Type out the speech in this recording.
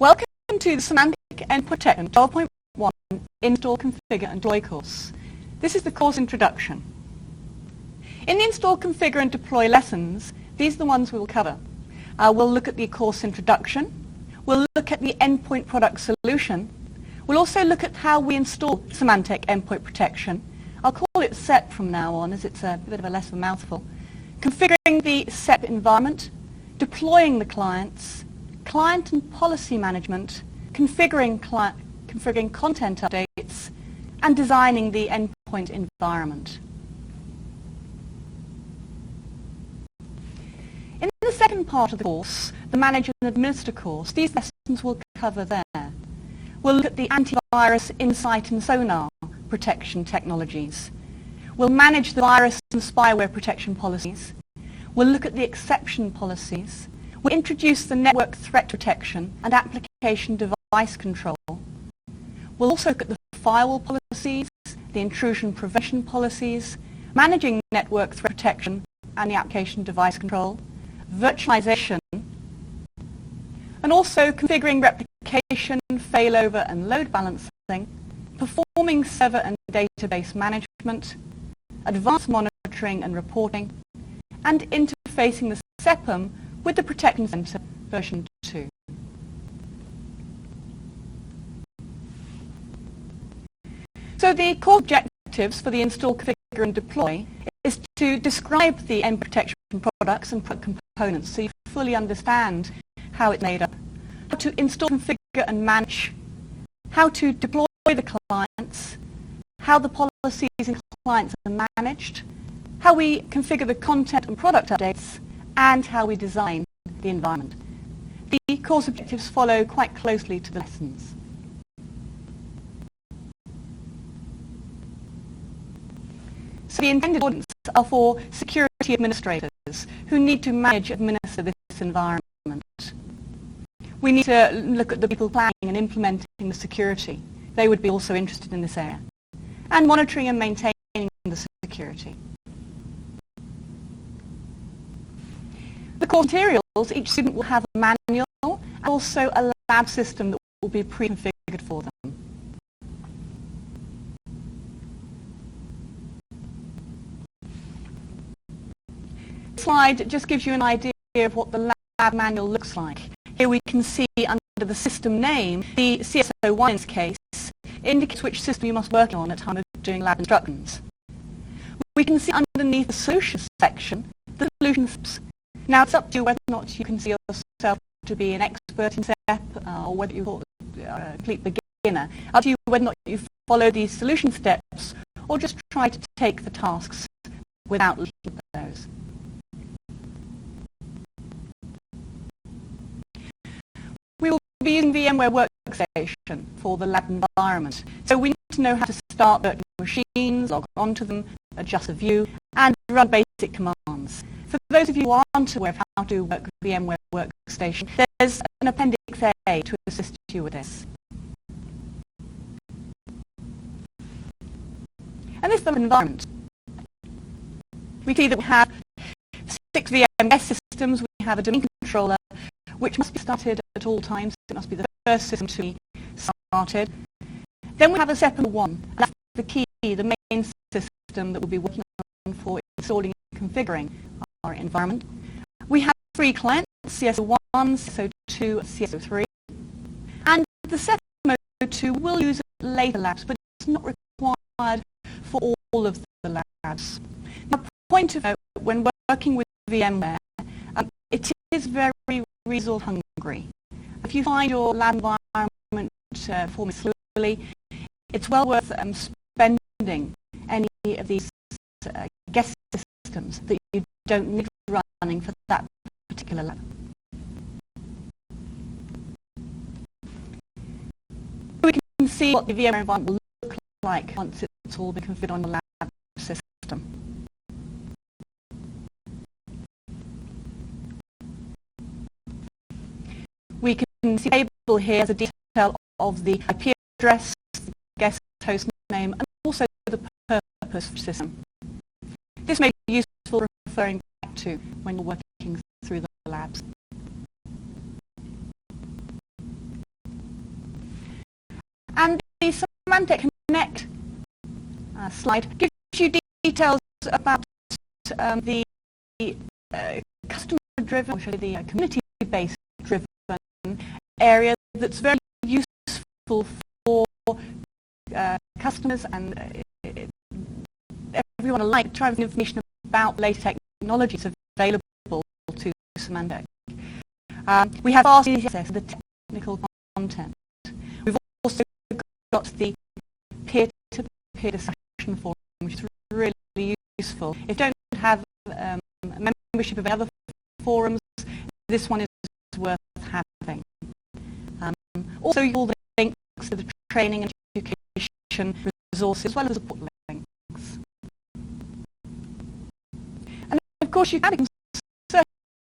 Welcome to the Semantic Endpoint Protection 12.1 Install, Configure and Deploy course. This is the course introduction. In the Install, Configure and Deploy lessons, these are the ones we will cover. We'll look at the course introduction. We'll look at the endpoint product solution. We'll also look at how we install Semantic Endpoint Protection. I'll call it SEP from now on, as it's a bit of a less of a mouthful. Configuring the SEP environment, deploying the clients, client and policy management, configuring content updates, and designing the endpoint environment. In the second part of the course, the Manage and Administer course, these lessons will cover there. We'll look at the antivirus, insight and sonar protection technologies. We'll manage the virus and spyware protection policies. We'll look at the exception policies. We'll introduce the network threat protection and application device control. We'll also look at the firewall policies, the intrusion prevention policies, managing network threat protection and the application device control, virtualization, and also configuring replication, failover and load balancing, performing server and database management, advanced monitoring and reporting, and interfacing the SEPM with the Protection Center version 2. So the core objectives for the Install, Configure and Deploy is to describe the end protection products and components so you fully understand how it's made up, how to install, configure and manage, how to deploy the clients, how the policies and clients are managed, how we configure the content and product updates, and how we design the environment. The course objectives follow quite closely to the lessons. So the intended audience are for security administrators who need to manage and administer this environment. We need to look at the people planning and implementing the security. They would be also interested in this area. And monitoring and maintaining the security. The core materials, each student will have a manual and also a lab system that will be pre-configured for them. This slide just gives you an idea of what the lab manual looks like. Here we can see under the system name, the CSO1 in this case indicates which system you must work on at the time of doing lab instructions. We can see underneath the solutions section, the solutions. Now it's up to you whether or not you consider yourself to be an expert in SEP or whether you're a complete beginner. Up to you whether or not you follow these solution steps or just try to take the tasks without looking at those. We will be using VMware Workstation for the lab environment. So we need to know how to start virtual machines, log onto them, adjust the view, and run basic commands. For those of you who aren't aware of how to work with VMware Workstation, there's an Appendix A to assist you with this. And this is the environment. We see that we have 6 VMware systems. We have a domain controller, which must be started at all times. It must be the first system to be started. Then we have a SEPM1, and that's the key, the main system that we'll be working on for installing and configuring our environment. We have 3 clients, CSO1, CSO2, and CSO3. And the SEPM2 will use later labs, but it's not required for all of the labs. Now, point of note, when working with VMware, it is very resource hungry. If you find your lab environment performing slowly, it's well worth spending any of these guest systems that you don't need running for that particular lab. We can see what the VMware environment will look like once it's all been configured on the lab system. We can see the table here as a detail of the IP address, the guest host name, and also the purpose of the system. This may be useful referring back to when you're working through the labs. And the Semantic Connect slide gives you details about the customer-driven, or the community-based driven area that's very useful for customers and everyone alike trying to find information about latest technologies available to Semantic. We have fast access to the technical content. We've also got the peer-to-peer discussion forum, which is really useful. If you don't have membership of other forums, this one is worth having. Also, all the links to the training and education resources, as well as support links. And of course, you can